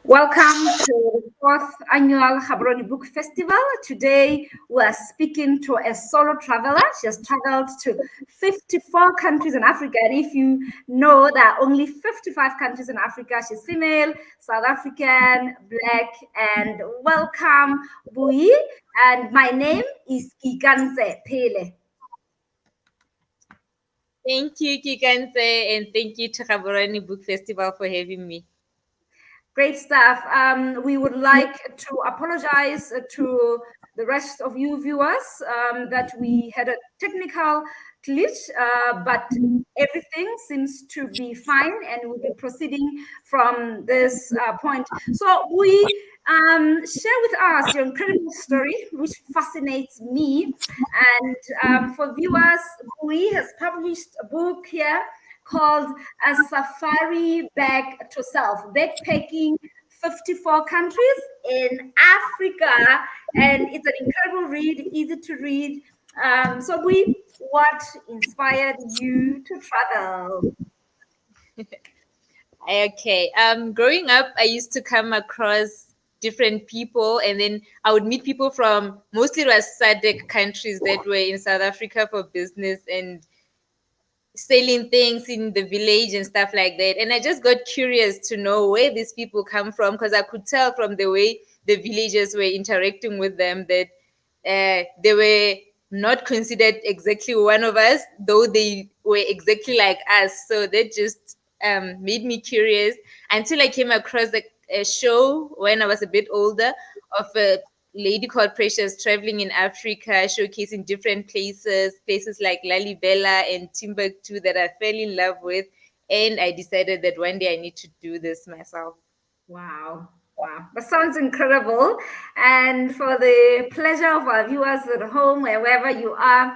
Welcome to the fourth annual Habroni Book Festival. Today we are speaking to a solo traveler. She has traveled to 54 countries in Africa. And if you know, there are only 55 countries in Africa. She's female, South African, Black, and welcome, Bui. And my name is Iganze Pele. Thank you, Kikanse, and thank you to Gaborone Book Festival for having me. Great stuff. We would like to apologize to the rest of you viewers that we had a technical glitch, but everything seems to be fine, and we'll be proceeding from this point. So we share with us your incredible story, which fascinates me. And for viewers, we has published a book here called A Safari Back to Self, Backpacking 54 Countries in Africa. And it's an incredible read, easy to read. What inspired you to travel? Okay. Growing up, I used to come across different people, and then I would meet people from mostly it was SADC countries that were in South Africa for business and selling things in the village and stuff like that. And I just got curious to know where these people come from because I could tell from the way the villagers were interacting with them that they were not considered exactly one of us, though they were exactly like us. So that just made me curious until I came across a show when I was a bit older of a lady called Precious traveling in Africa, showcasing different places like Lalibela and Timbuktu that I fell in love with. And I decided that one day I need to do this myself. Wow. Wow, that sounds incredible. And for the pleasure of our viewers at home, wherever you are,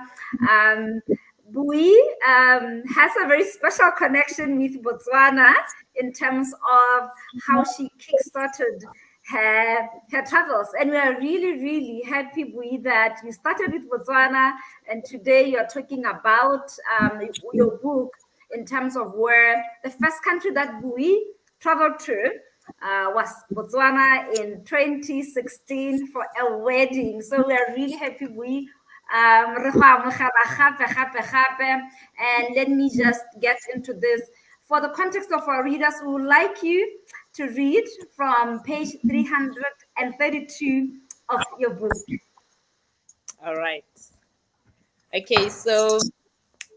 um, Bui has a very special connection with Botswana in terms of how she kickstarted her travels. And we are really, really happy, Bui, that you started with Botswana and today you're talking about your book in terms of where the first country that Bui traveled to was Botswana in 2016 for a wedding. So we are really happy and let me just get into this. For the context of our readers, we would like you to read from page 332 of your book. All right. Okay, so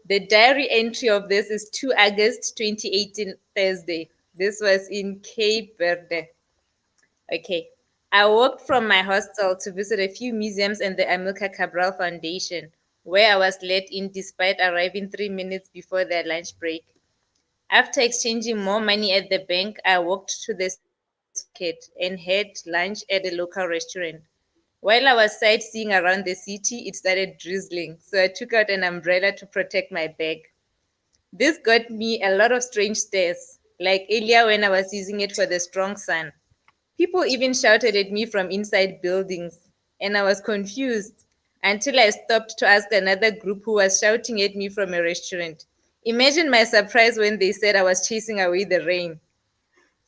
the diary entry of this is 2 August 2018, Thursday. This was in Cape Verde. Okay. I walked from my hostel to visit a few museums and the Amilcar Cabral Foundation, where I was let in despite arriving 3 minutes before their lunch break. After exchanging more money at the bank, I walked to the supermarket and had lunch at a local restaurant. While I was sightseeing around the city, it started drizzling, so I took out an umbrella to protect my bag. This got me a lot of strange stares, like earlier when I was using it for the strong sun. People even shouted at me from inside buildings, and I was confused until I stopped to ask another group who was shouting at me from a restaurant. Imagine my surprise when they said I was chasing away the rain.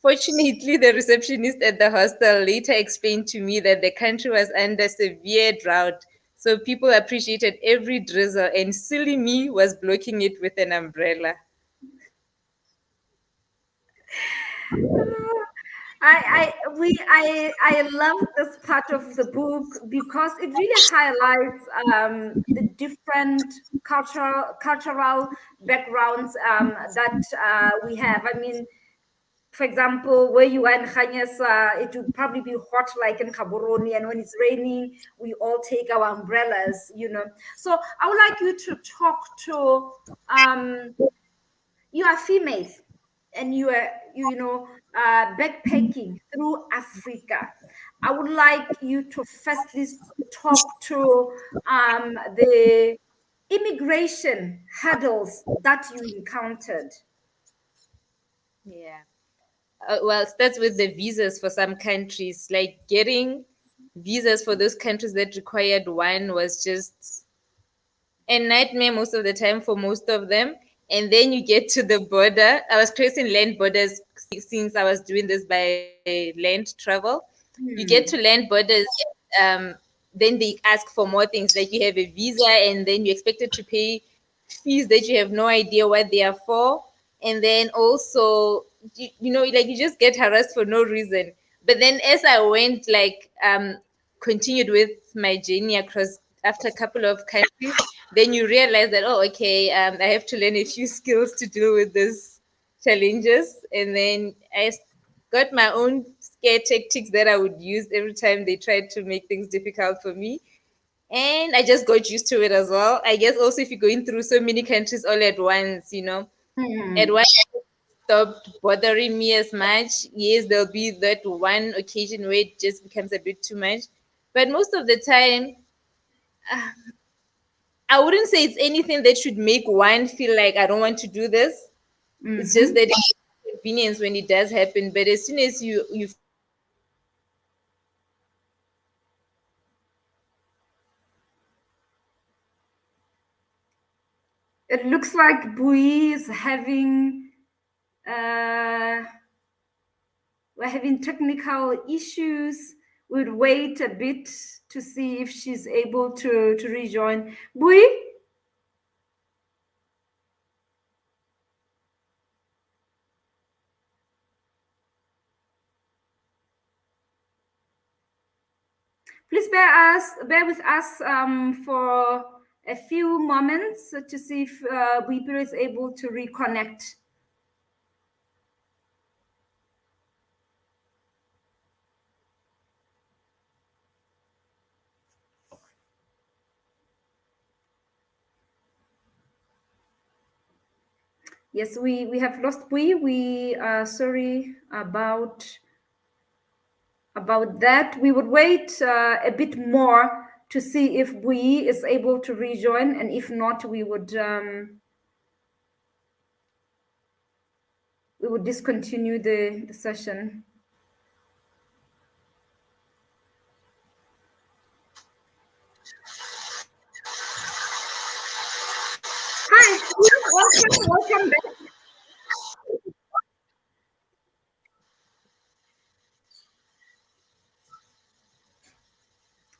Fortunately, the receptionist at the hostel later explained to me that the country was under severe drought, so people appreciated every drizzle, and silly me was blocking it with an umbrella. I love this part of the book because it really highlights the different cultural backgrounds that we have. I mean, for example, where you are in Khanyasa, it would probably be hot like in Gaborone, and when it's raining, we all take our umbrellas, you know. So I would like you to talk to you are female and you are backpacking through Africa. I would like you to firstly talk to the immigration hurdles that you encountered. Yeah. Well, it starts with the visas for some countries. Like getting visas for those countries that required one was just a nightmare most of the time for most of them. And then you get to the border. I was crossing land borders since I was doing this by land travel. You get to Hmm. land borders, um, then they ask for more things, like you have a visa, and then you're expected to pay fees that you have no idea what they are for. And then also, like you just get harassed for no reason. But then as I went, like, continued with my journey across after a couple of countries, then you realize that, oh, okay, I have to learn a few skills to deal with these challenges. And then got my own scare tactics that I would use every time they tried to make things difficult for me. And I just got used to it as well. I guess also if you're going through so many countries all at once, at Hmm. once it stopped bothering me as much. Yes, there'll be that one occasion where it just becomes a bit too much. But most of the time, I wouldn't say it's anything that should make one feel like I don't want to do this. It's just Mm-hmm. that it's inconvenience when it does happen. But as soon as you feel like you want to do something and you get used to it, It looks like Bui is having uh, we're having technical issues. We'll wait a bit to see if she's able to rejoin. Bui, please bear with us for a few moments to see if Boipelo is able to reconnect. Yes, we have lost Bui. We are sorry about that. We would wait a bit more to see if Bui is able to rejoin, and if not, we would discontinue the session. Hi, welcome back.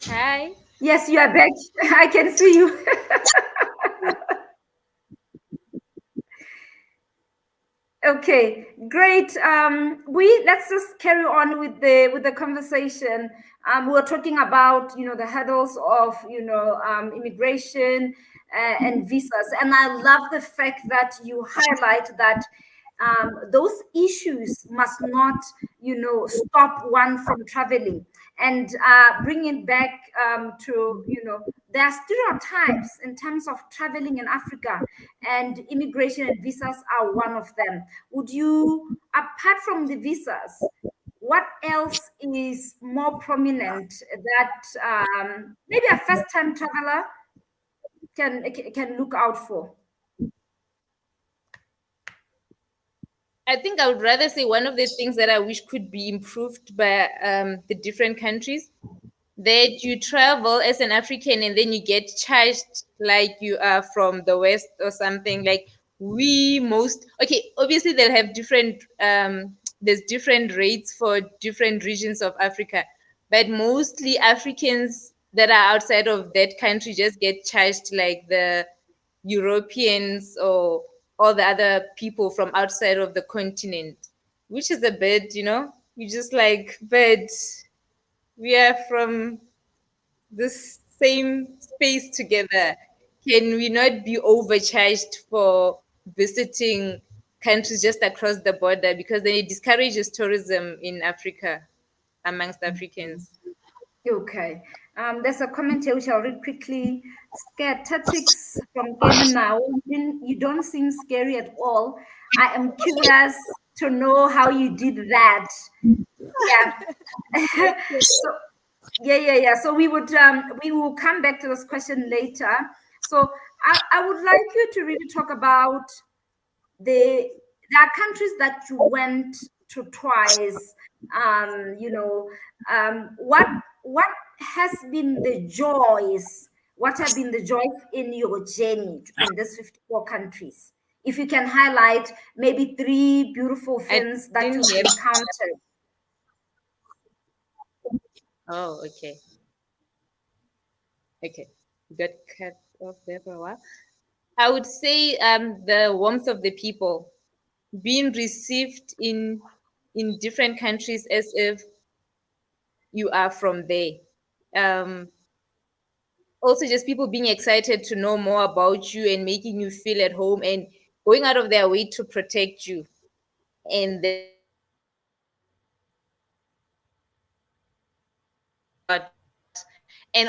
hi. Yes, you are back. I can see you. Okay, great. We let's just carry on with the conversation. We were talking about the hurdles of immigration and visas, and I love the fact that you highlight that those issues must not stop one from traveling, and bring it back to there are stereotypes in terms of traveling in Africa, and immigration and visas are one of them. Would you, apart from the visas, what else is more prominent that maybe a first-time traveler can look out for? I think I would rather say one of the things that I wish could be improved by the different countries, that you travel as an African and then you get charged like you are from the West or something. Like we most okay, obviously they'll have different there's different rates for different regions of Africa, but mostly Africans that are outside of that country just get charged like the Europeans or all the other people from outside of the continent, which is a bit, you just like, but we are from this same space together. Can we not be overcharged for visiting countries just across the border? Because then it discourages tourism in Africa amongst Africans. Okay. There's a comment here which I'll read quickly. Scared tactics from Kevin now. You don't seem scary at all. I am curious to know how you did that. Yeah. So yeah. So we will come back to this question later. So I would like you to really talk about there are countries that you went to twice. What has been the joys? What have been the joys in your journey in these 54 countries? if you can highlight maybe 3 beautiful I things that didn't you've hear. encountered. Oh, okay. Okay. Got cut off there for a while. I would say the warmth of the people, being received in different countries as if you are from there. Um, Also, just people being excited to know more about you and making you feel at home and going out of their way to protect you. And then and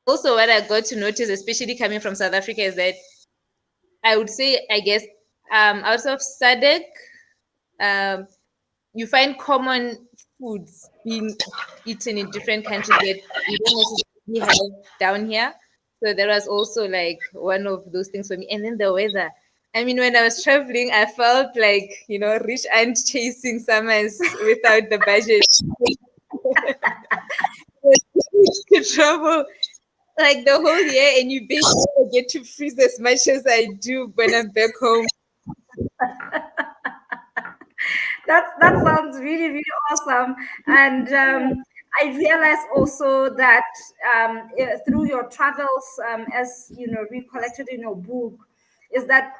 also what I got to notice, especially coming from South Africa, is that I would say, I guess, out of SADC, um, you find common foods being eaten in different countries that we don't necessarily have down here. So that was also like one of those things for me. And then the weather. I mean, when I was traveling, I felt like, rich and chasing summers without the budget. To travel like the whole year and you basically get to freeze as much as I do when I'm back home. That sounds really, really awesome. And I realize also that through your travels, as you know, recollected in your book, is that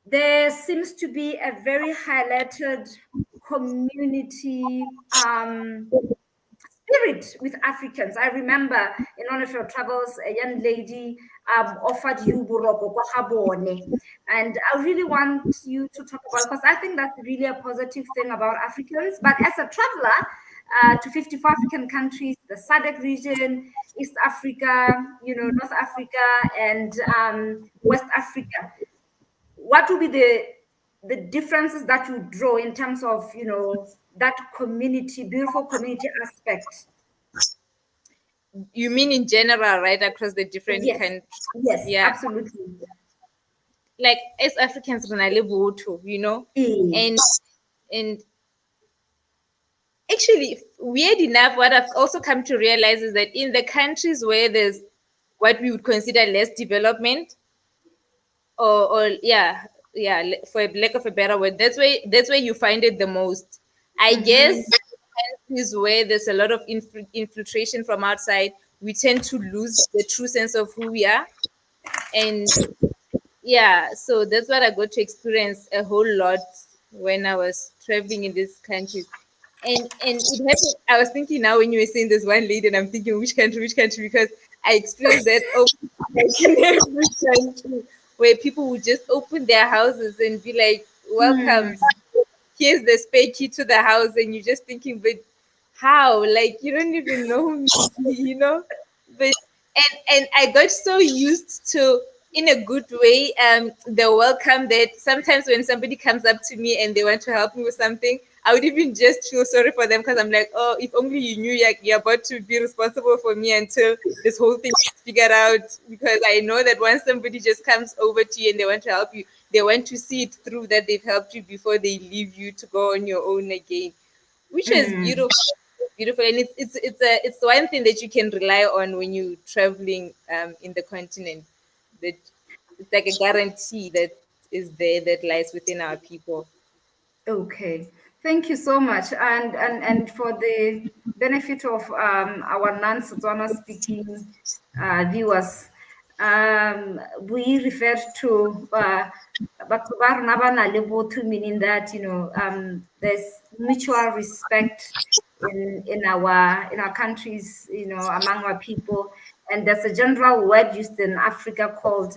there seems to be a very highlighted community spirit with Africans. I remember in one of your travels, a young lady offered you buroko kwa habone. And I really want you to talk about, because I think that's really a positive thing about Africans. But as a traveler to 54 African countries, the SADC region, East Africa, North Africa, and West Africa, what would be the differences that you draw in terms of that community, beautiful community aspect? You mean in general, right, across the different Yes, countries? yes, Yeah. absolutely. Like as Africans, Eh, and and actually, weird enough, what I've also come to realize is that in the countries where there's what we would consider less development, or for lack of a better word, that's where you find it the most. I guess mhm, countries where there's a lot of infiltration from outside, we tend to lose the true sense of who we are. And yeah, so that's what I got to experience a whole lot when I was traveling in these countries. And it happened. I was thinking now when you were saying there's one lady, and I'm thinking which country, because I experienced that in every country where people would just open their houses and be like, "Welcome, mm, here's the spare key to the house," and you're just thinking, but how? Like you don't even know me, But and I got so used to, in a good way, the welcome, that sometimes when somebody comes up to me and they want to help me with something, I would even just feel sorry for them, because I'm like, oh, if only you knew you're about to be responsible for me until this whole thing is figured out. Because I know that once somebody just comes over to you and they want to help you, they want to see it through, that they've helped you before they leave you to go on your own again, which was mm. beautiful. Beautiful, and it's one thing that you can rely on when you're traveling in the continent. That it's like a guarantee that is there, that lies within our people. Okay, thank you so much. And for the benefit of our non-Setswana speaking viewers, we refer to batho ba rona ba na le botho, meaning that there's mutual respect in our countries, among our people, and there's a general word used in Africa called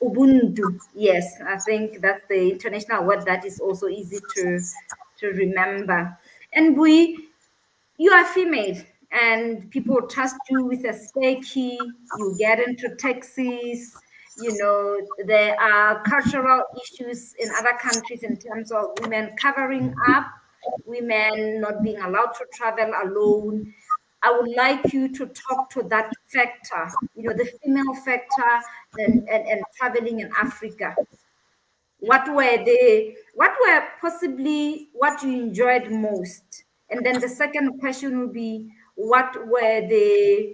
Ubuntu. Yes, I think that's the international word that is also easy to remember. And you are female, and people trust you with a spare key. You get into taxis. There are cultural issues in other countries in terms of women covering up, women not being allowed to travel alone. I would like you to talk to that factor, the female factor, and traveling in Africa. What were possibly what you enjoyed most? And then the second question would be, what were the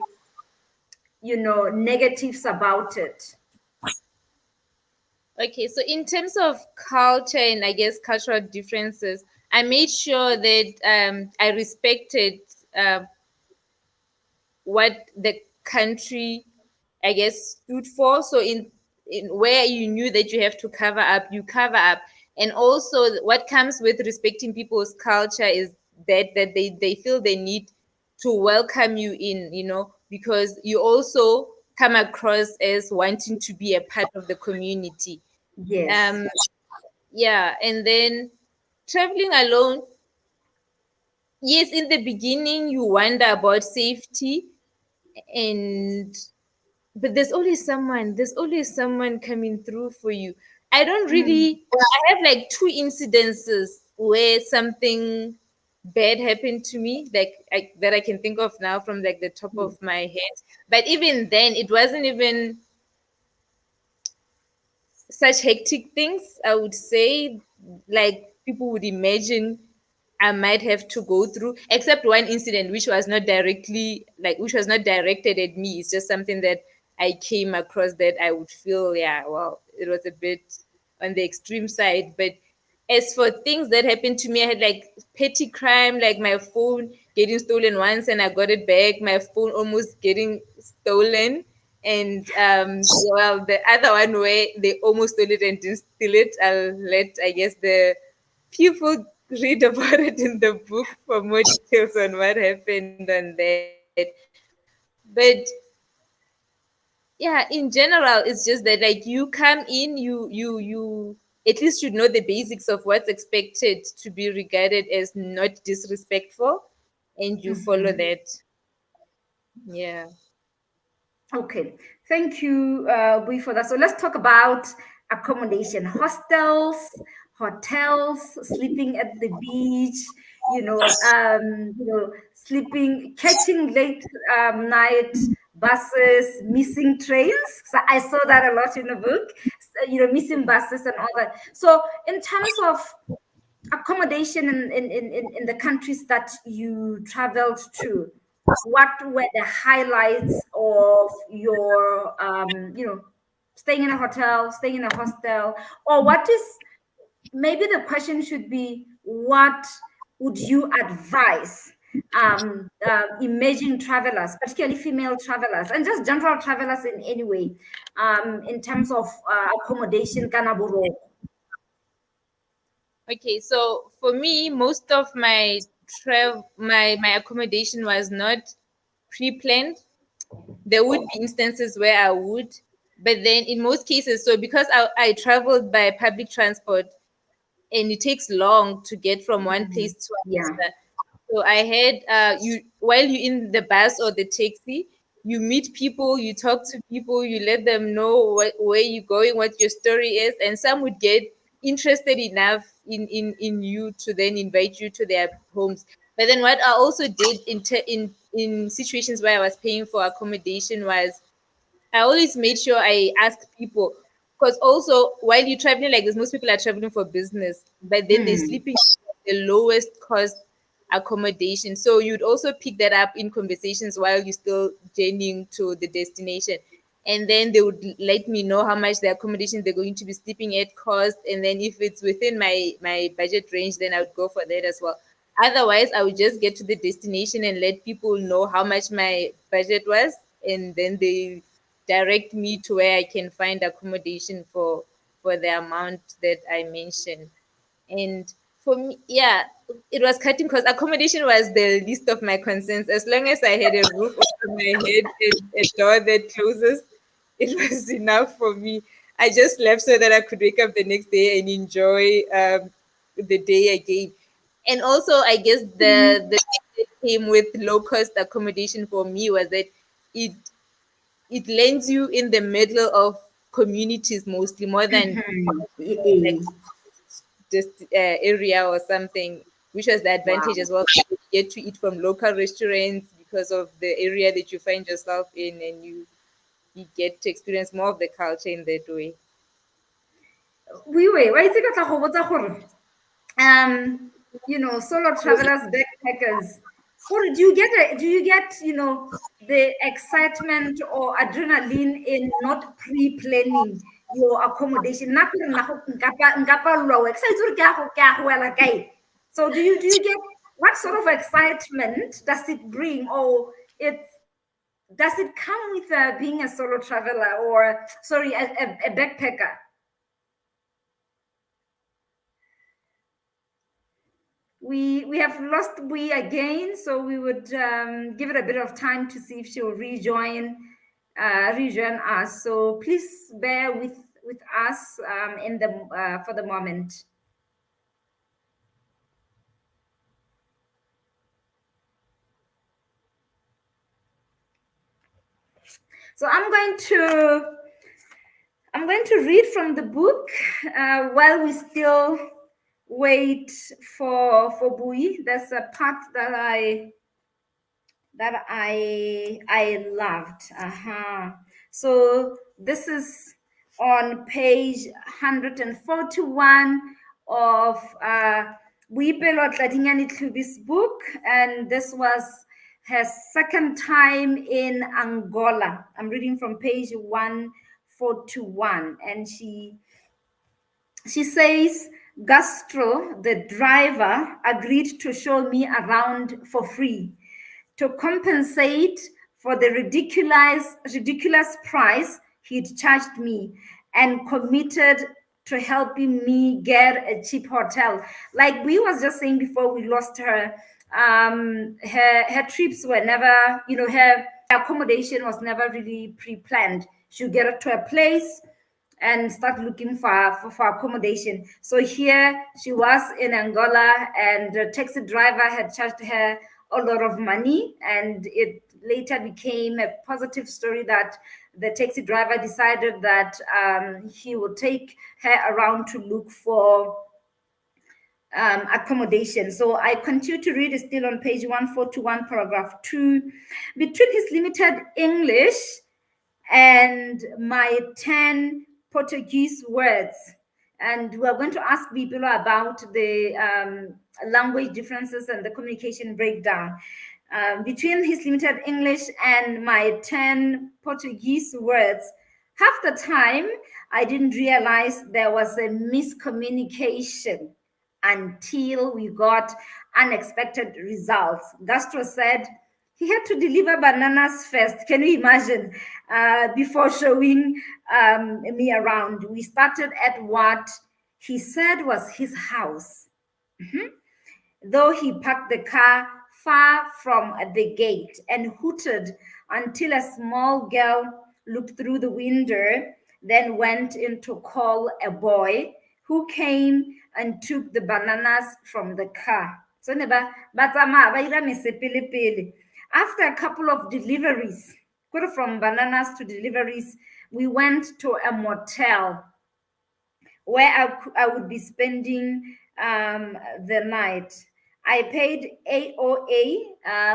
negatives about it? Okay, so in terms of culture and I guess cultural differences, I made sure that I respected uh, what the country, I guess, stood for. So in where you knew that you have to cover up, you cover up. And also what comes with respecting people's culture is that they feel they need to welcome you in, because you also come across as wanting to be a part of the community. Yes. Um, yeah, and then traveling alone, yes, in the beginning you wonder about safety, and but there's always someone coming through for you. I don't Mm, really, I have like two incidences where something bad happened to me, like that I can think of now from like the top of yes. my head. But even then it wasn't even such hectic things, I would say, like people would imagine I might have to go through, except one incident which was not directed at me. It's just something that I came across that I would feel, yeah, well, it was a bit on the extreme side. But as for things that happened to me, I had like petty crime, like my phone getting stolen once and I got it back, my phone almost getting stolen. And well, the other one where they almost stole it and didn't steal it, I'll let, I guess, the people read about it in the book for more details on what happened on that. But yeah, in general, it's just that like you come in, you at least should know the basics of what's expected to be regarded as not disrespectful, and you follow Mhm. that. Yeah. Okay, thank you, Bui, for that. So let's talk about accommodation, hostels, hotels, sleeping at the beach, sleeping, catching late night buses, missing trains. So I saw that a lot in the book, missing buses and all that. So in terms of accommodation in the countries that you traveled to, what were the highlights of your staying in a hotel, staying in a hostel, or what is, maybe the question should be, what would you advise emerging travelers, particularly female travelers, and just general travelers in any way, in terms of accommodation, kana boroko? Okay, so for me, most of my accommodation was not pre-planned. There would be instances where I would, but then in most cases, so because I traveled by public transport and it takes long to get from one Mhm. place to Yeah. another. So I had you while you're in the bus or the taxi, you meet people, you talk to people, you let them know where you're going, what your story is, and some would get interested enough in you to then invite you to their homes. But then what I also did in situations where I was paying for accommodation was I always made sure I ask people, because also while you're traveling like this, most people are traveling for business, but then they're Hmm. sleeping at the lowest cost accommodation. So you'd also pick that up in conversations while you're still journeying to the destination. And then they would let me know how much the accommodation they're going to be sleeping at cost. And then if it's within my budget range, then I would go for that as well. Otherwise, I would just get to the destination and let people know how much my budget was, and then they direct me to where I can find accommodation for the amount that I mentioned. And for me, yeah, it was cutting because accommodation was the least of my concerns. As long as I had a roof over my head and a door that closes, it was enough for me. I just left so that I could wake up the next day and enjoy the day again. And also, I guess the thing that came with low cost accommodation for me was that it it lands you in the middle of communities mostly more than Mhm. like just area or something, which was the Wow. advantage as well. You get to eat from local restaurants because of the area that you find yourself in, and you get to experience more of the culture in that way. We wa itse ka tla go botsa gore solo travelers, backpackers, gore do you get the excitement or adrenaline in not pre-planning, your accommodation. So do you get what sort of excitement does it bring, or does it come with being a solo traveler, or sorry, a backpacker? We have lost Bui again, so we would give it a bit of time to see if she will rejoin us. So please bear with us in the for the moment. So I'm going to read from the book while we still wait for Bui. There's a part that I loved. So this is on page 141 of Boipelo Tladinyane-Hlubi's book, and this was her second time in Angola. I'm reading from page 141, and she says, Gastro, the driver, agreed to show me around for free to compensate for the ridiculous price he'd charged me, and committed to helping me get a cheap hotel. Like we was just saying before we lost her, her trips were never, her accommodation was never really pre-planned. She'd get to a place and start looking for accommodation. So here she was in Angola, and the taxi driver had charged her a lot of money, and it later became a positive story that the taxi driver decided that he would take her around to look for accommodation. So I continue to read, still on page 141, paragraph 2. Between his limited English and my 10 Portuguese words, and we're going to ask people about the language differences and the communication breakdown. Between his limited English and my 10 Portuguese words, half the time I didn't realize there was a miscommunication until we got unexpected results. Gastro said he had to deliver bananas first. Can you imagine? Before showing me around. We started at what he said was his house. Though he parked the car far from the gate and hooted until a small girl looked through the window, then went in to call a boy who came and took the bananas from the car. So after a couple of deliveries, from bananas to deliveries, we went to a motel where I would be spending the night. I paid AOA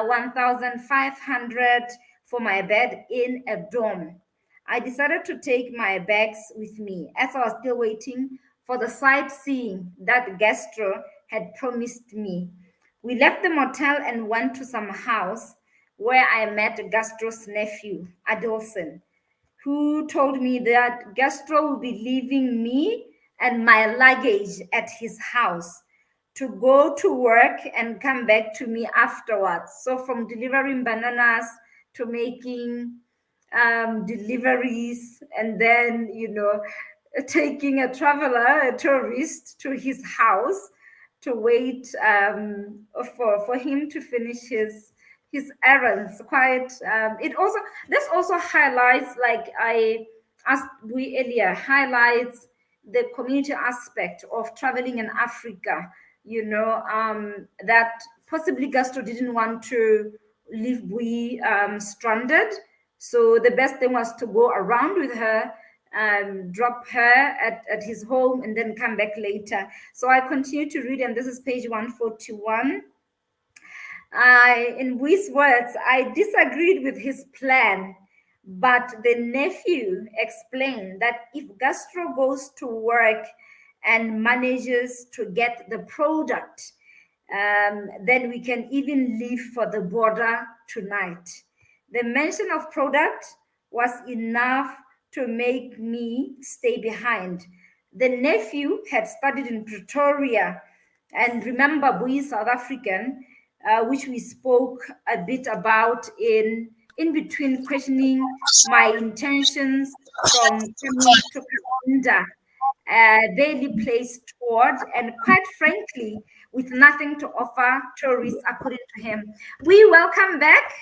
1,500 for my bed in a dorm. I decided to take my bags with me as I was still waiting for the sightseeing that Gastro had promised me. We left the motel and went to some house where I met Gastro's nephew, Adolson, who told me that Gastro will be leaving me and my luggage at his house to go to work and come back to me afterwards. So from delivering bananas to making deliveries, and then, taking a traveler, a tourist, to his house to wait for him to finish his errands. Quite this also highlights, like I asked Bui earlier, highlights the community aspect of traveling in Africa. That possibly Gastro didn't want to leave Bui stranded, so the best thing was to go around with her, drop her at his home, and then come back later. So I continue to read, and this is page 141. In Bui's words, I disagreed with his plan, but the nephew explained that if Gastro goes to work and manages to get the product, then we can even leave for the border tonight. The mention of product was enough to make me stay behind. The nephew had studied in Pretoria, and remember, Bui is South African, which we spoke a bit about in between questioning my intentions from coming to Kaunda, daily placed toward, and quite frankly, with nothing to offer tourists, according to him. We welcome back.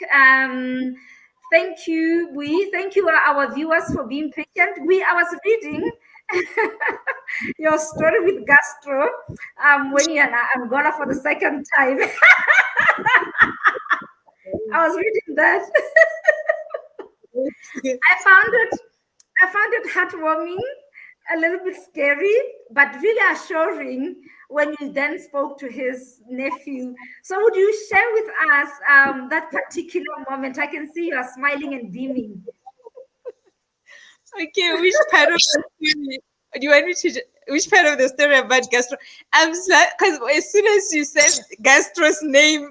Thank you, we. Thank you, our viewers, for being patient. I was reading your story with gastro when you're in Angola for the second time. I was reading that. I found it heartwarming, a little bit scary, but really assuring when you then spoke to his nephew. So would you share with us that particular moment? I can see you are smiling and beaming. Okay, which part of the story do you want me to? Which part of the story about gastro? I'm because as soon as you said gastro's name,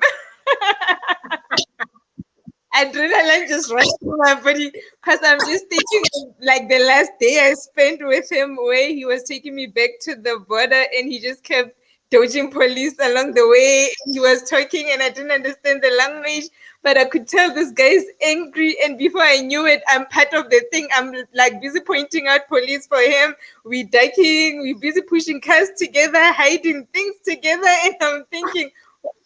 adrenaline just rushed through my body because I'm just thinking of, like the last day I spent with him, where he was taking me back to the border and he just kept dodging police along the way. He was talking and I didn't understand the language, but I could tell this guy is angry. And before I knew it, I'm part of the thing. I'm like busy pointing out police for him. We ducking, we busy pushing cars together, hiding things together, and I'm thinking,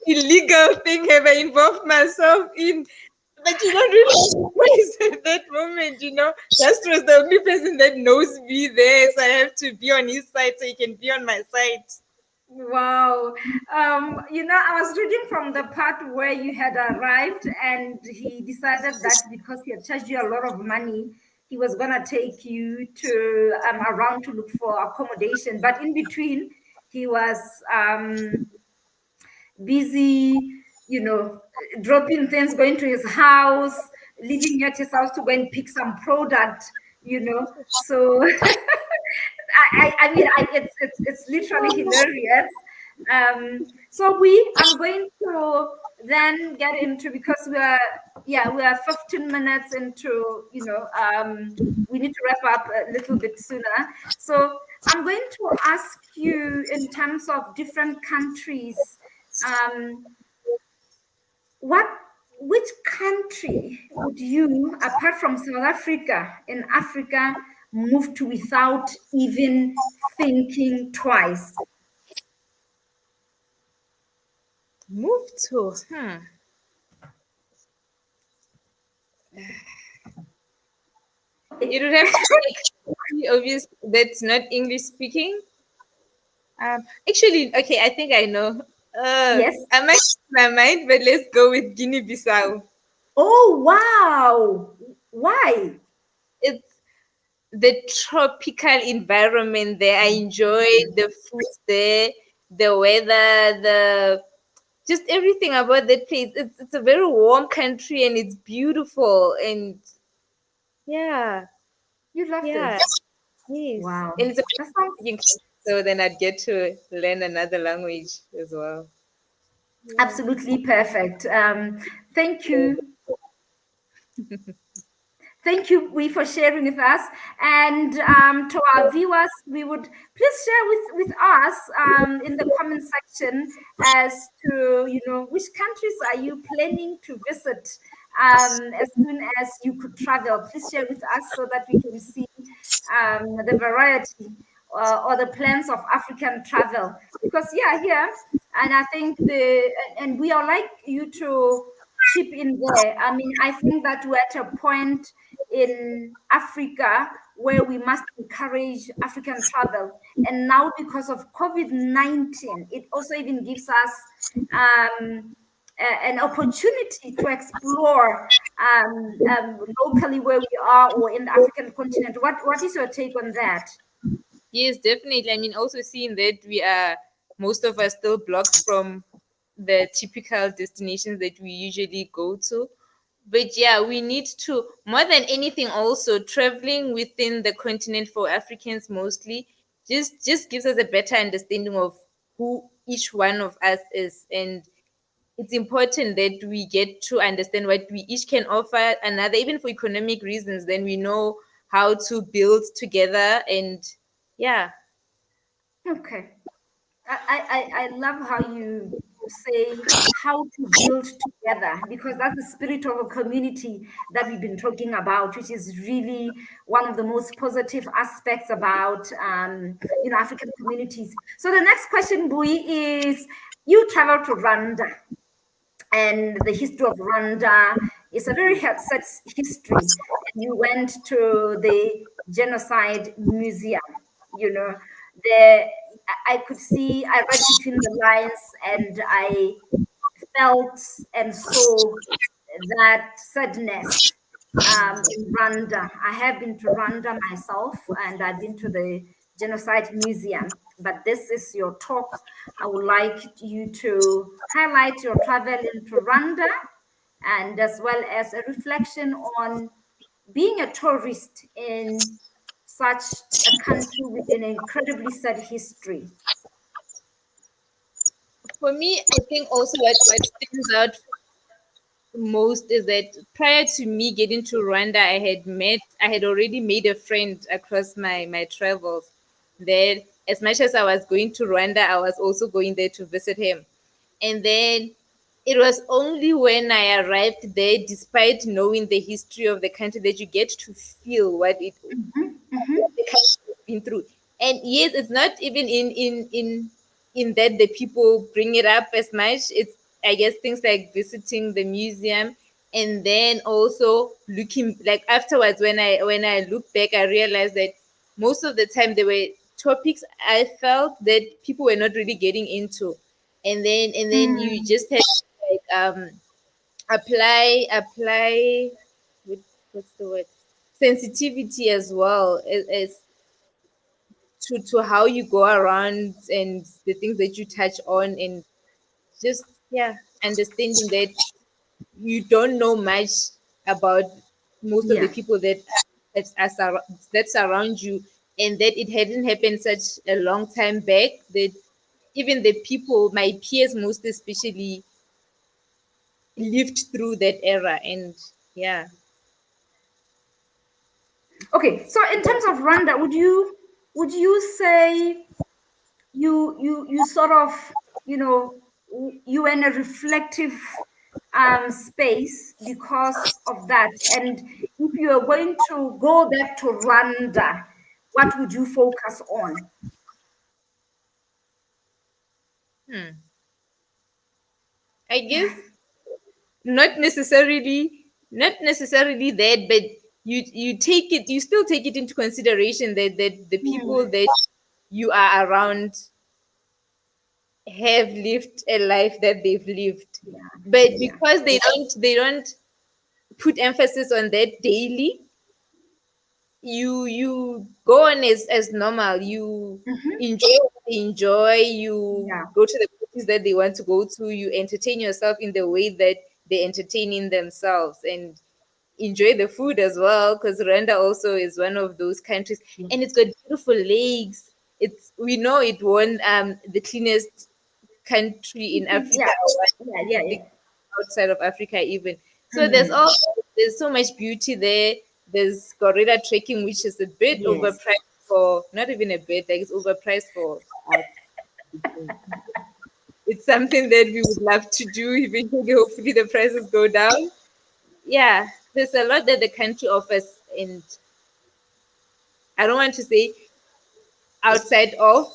illegal thing have I involved myself in? But you don't really waste at that moment, Castro is the only person that knows me there, so I have to be on his side so he can be on my side. Wow. I was reading from the part where you had arrived and he decided that because he had charged you a lot of money, he was going to take you to around to look for accommodation. But in between, he was busy, dropping things, going to his house, leaving you at his house to go and pick some product. So it's literally hilarious. So I'm going to then get into, because we are 15 minutes into, we need to wrap up a little bit sooner. So I'm going to ask you, in terms of different countries, which country would you, apart from South Africa, in Africa, move to without even thinking twice? Move to, It would have to be obvious that's not English speaking. Actually, okay, I think I know. Yes. I might change my mind, but let's go with Guinea-Bissau. Oh, wow. Why? It's the tropical environment there. I enjoy the food there, the weather, the just everything about that place. It's a very warm country and it's beautiful and yeah, You loved yeah, it. yes. Wow. And it's a That sounds speaking country, so then I'd get to learn another language as well. absolutely perfect. Thank you. Thank you, we, for sharing with us. And to our viewers, we would please share with us in the comment section as to, which countries are you planning to visit as soon as you could travel. Please share with us so that we can see the variety or the plans of African travel. Because, here, and I think and we are like you to chip in there. I mean, I think that we're at a point in Africa where we must encourage African travel. And now, because of COVID-19, it also even gives us an opportunity to explore locally where we are or in the African continent. What is your take on that? Yes, definitely. I mean, also seeing that most of us still blocked from the typical destinations that we usually go to. But yeah, we need to, more than anything, also traveling within the continent for Africans mostly, just gives us a better understanding of who each one of us is. And it's important that we get to understand what we each can offer another, even for economic reasons. Then we know how to build together, and yeah. Okay. I love how you say how to build together, because that's the spirit of a community that we've been talking about, which is really one of the most positive aspects about African communities. So the next question, Bui, is you traveled to Rwanda, and the history of Rwanda is a very sad history. And you went to the Genocide Museum. You know, there I could see, I read between the lines, and I felt and saw that sadness in Rwanda. I have been to Rwanda myself, and I've been to the Genocide Museum. But this is your talk. I would like you to highlight your travel into Rwanda, and as well as a reflection on being a tourist in such a country with an incredibly sad history. For me, I think also what stands out most is that prior to me getting to Rwanda, I had already made a friend across my travels. That as much as I was going to Rwanda, I was also going there to visit him. And then it was only when I arrived there, despite knowing the history of the country, that you get to feel what the country has been through. And yes, it's not even in that the people bring it up as much. It's, I guess, things like visiting the museum, and then also looking like afterwards when I look back, I realized that most of the time there were topics I felt that people were not really getting into, and then you Mm, just had to, like, apply what's the word, sensitivity as well as to how you go around and the things that you touch on, and just, yeah, understanding that you don't know much about most of the yeah. people that surround you, and that it hadn't happened such a long time back, that even the people, my peers most especially, lived through that era. And yeah. Okay, so in terms of Rwanda, would you say you sort of, you know you were in a reflective space because of that? And if you are going to go back to Rwanda, what would you focus on? Hmm. I guess not necessarily that, but you still take it into consideration that the people Hmm. that you are around have lived a life that they've lived, Yeah, but yeah. because they don't put emphasis on that daily, you go on as normal. You Hmm. enjoy, you Yeah. go to the places that they want to go to, you entertain yourself in the way that they entertaining themselves, and enjoy the food as well, because Rwanda also is one of those countries, Yeah. and it's got beautiful lakes. It's, we know it won the cleanest country in Africa, Yeah. or Yeah. I Yeah. think Yeah. outside of Africa even. So Mm. there's so much beauty there. There's gorilla trekking, which is a bit Yes. overpriced for, not even a bit, like it's overpriced for us. It's something that we would love to do eventually. Hopefully the prices go down. Yeah, there's a lot that the country offers, and I don't want to say outside of,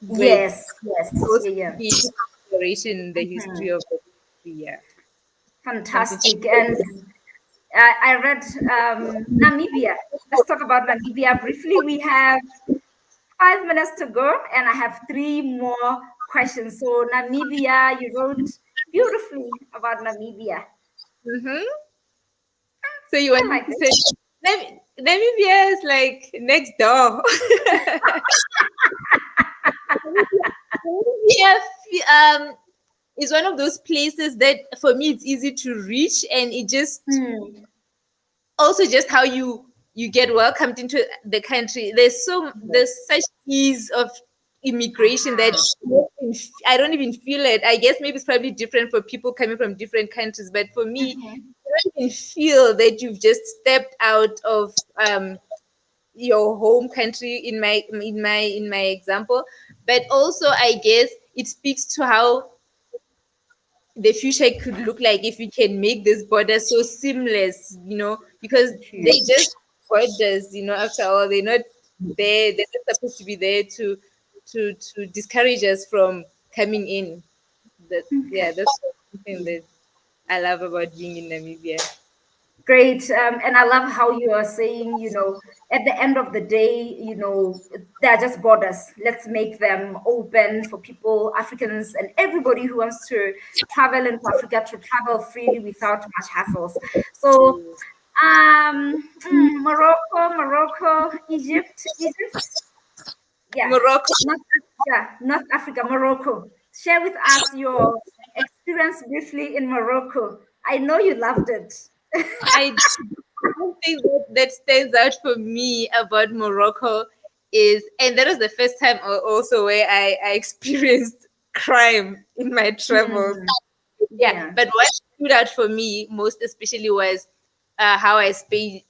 but Yes. Yes. also Yeah. Yeah. be into consideration in the history Mhm. of the country. Yeah, something to Fantastic. And I read Namibia. Let's talk about Namibia briefly. We have 5 minutes to go, and I have three more questions. So, Namibia, you wrote beautifully about Namibia. hmm So you want I me like to it. say Namibia is like next door. Namibia is one of those places that for me it's easy to reach, and it just, Hmm. also just how you get welcomed into the country. There's Yes. such ease of immigration that Aha. I don't even feel it. I guess maybe it's probably different for people coming from different countries, but for me, Mhm. I don't even feel that you've just stepped out of your home country in my example, but also I guess it speaks to how the future could look like if we can make this border so seamless, because they just borders, after all, they're not there, they're not supposed to be there to discourage us from coming in. That Yeah, that's something that I love about being in Namibia. Great. And I love how you are saying, at the end of the day, they're just borders. Let's make them open for people, Africans, and everybody who wants to travel into Africa to travel freely without much hassles. So, Morocco, Egypt. Yeah, Morocco. North Africa, Morocco. Share with us your experience briefly in Morocco. I know you loved it. I One thing that stands out for me about Morocco is, and that was the first time also where I experienced crime in my travels. Yeah, Yeah. but what stood out for me most especially was how I spent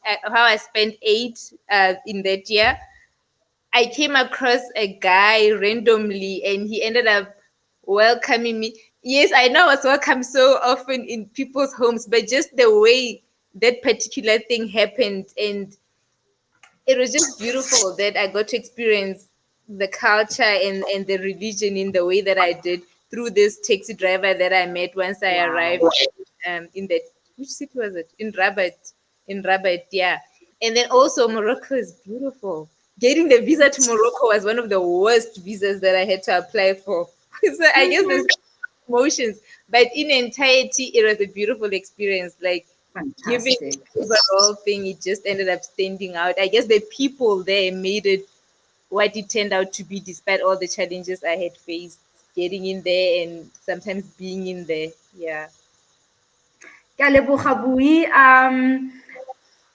eight in that year. I came across a guy randomly, and he ended up welcoming me. Yes, I know I was welcome so often in people's homes, but just the way that particular thing happened, and it was just beautiful that I got to experience the culture and the religion in the way that I did through this taxi driver that I met once I Wow. arrived in that, which city was it? In Rabat. In Rabat, yeah. And then also Morocco is beautiful. Getting the visa to Morocco was one of the worst visas that I had to apply for. So I guess there's emotions, but in entirety, it was a beautiful experience. Like, giving Fantastic. overall thing, it just ended up standing out. I guess the people there made it what it turned out to be, despite all the challenges I had faced getting in there and sometimes being in there. Yeah. Ke a leboga Bui.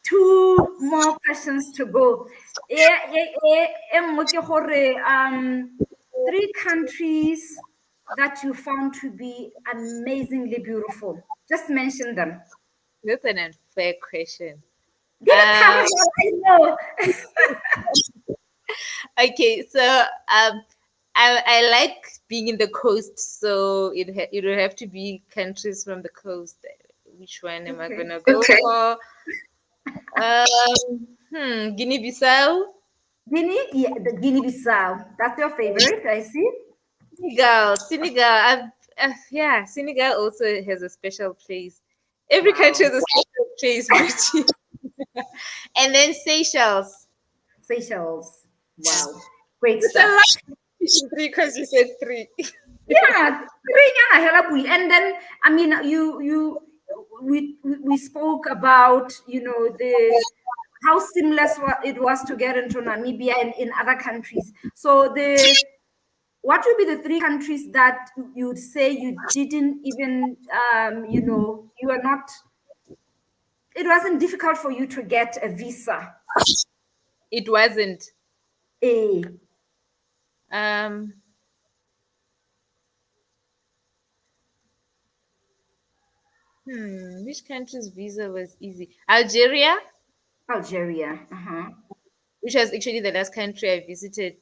Two more questions to go. E nngwe ke gore, three countries that you found to be amazingly beautiful. Just mention them. That's an unfair question. Give it time, Uh, I know. okay, so I like being in the coast, so it would have to be countries from the coast. Which one am I Okay. gonna go for? Guinea-Bissau. Guinea, yeah, the Guinea-Bissau. That's your favorite, I see. Senegal. Yeah, Senegal also has a special place. Every country Wow. has a special place, but and then Seychelles. Seychelles. Wow. Great It's a stuff. lot. Three because you said three. Yeah, Rinyana Helabui. And then, I mean, we spoke about, the how seamless it was to get into Namibia and in other countries. So what would be the three countries that you would say you didn't even, you are not, it wasn't difficult for you to get a visa? It wasn't. A. Um, which country's visa was easy? Algeria, Algeria. Uh-huh. which was actually the last country I visited.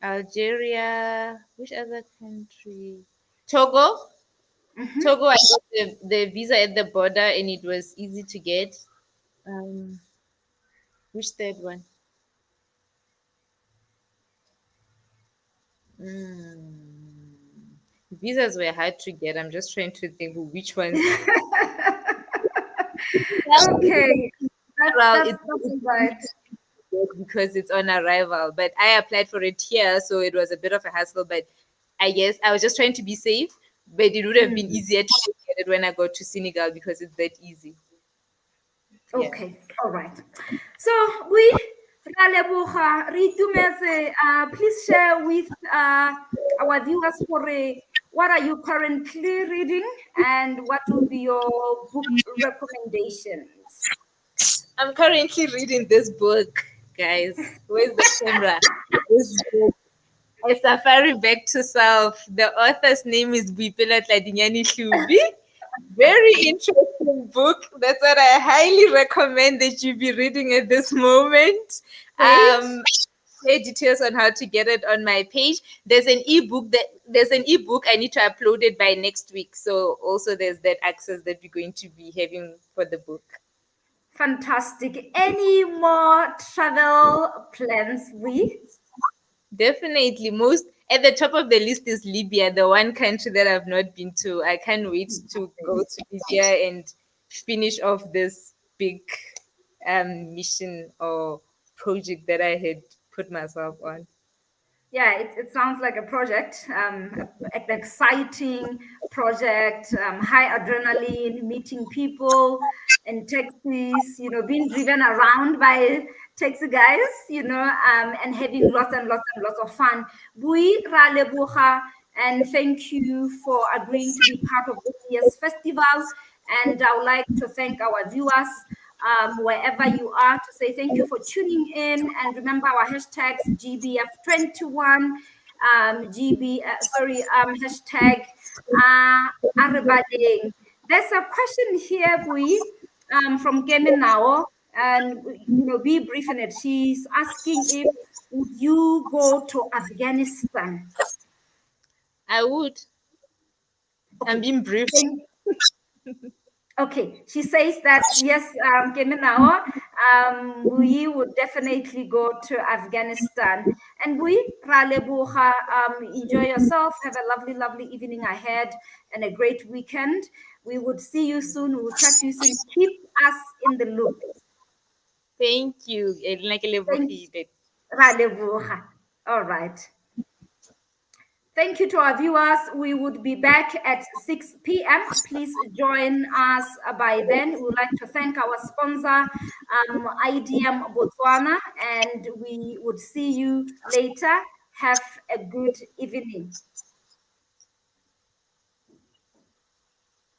Algeria. Which other country? Togo. Mm-hmm. Togo, I got the visa at the border and it was easy to get. Um, which third one? Visas were hard to get. I'm just trying to think which ones. Okay. Well, That's all right. because it's on arrival, but I applied for it here, so it was a bit of a hassle. But I guess I was just trying to be safe. But it would have been easier to get it when I got to Senegal because it's that easy. Yeah. Okay, all right. So we ra leboga, re itumetse. Please share with our viewers what are you currently reading and what will be your book recommendations. I'm currently reading this book, guys. Where's the camera? This book, A Safari Back to Self. The author's name is Boipelo Tladinyane-Hlubi. Very interesting book. That's what I highly recommend that you be reading at this moment. Page. share details on how to get it on my page. There's an ebook. I need to upload it by next week. So also there's that access that we're going to be having for the book. Fantastic. Any more travel plans, we? Definitely. Most at the top of the list is Libya, the one country that I've not been to. I can't wait to go to Libya and finish off this big mission or project that I had put myself on. Yeah, it sounds like a project, an exciting project, high adrenaline, meeting people in taxis, being driven around by taxi guys, and having lots and lots and lots of fun. Bui ra leboga, and thank you for agreeing to be part of this year's festival. And I would like to thank our viewers wherever you are, to say thank you for tuning in. And remember our hashtags GBF21, hashtag Arabading. There's a question here, Bui, from Keminao, and be brief in it. She's asking if would you go to Afghanistan? I would. I'm Okay. being brief. Okay, she says that yes, Kemenawa, we would definitely go to Afghanistan. And we, Ralebuha, enjoy yourself, have a lovely, lovely evening ahead and a great weekend. We would see you soon, we'll chat to you soon. Keep us in the loop. Thank you. Thank Ralebuha. All right. Thank you to our viewers. We would be back at 6 p.m. Please join us by then. We would like to thank our sponsor, IDM Botswana, and we would see you later. Have a good evening.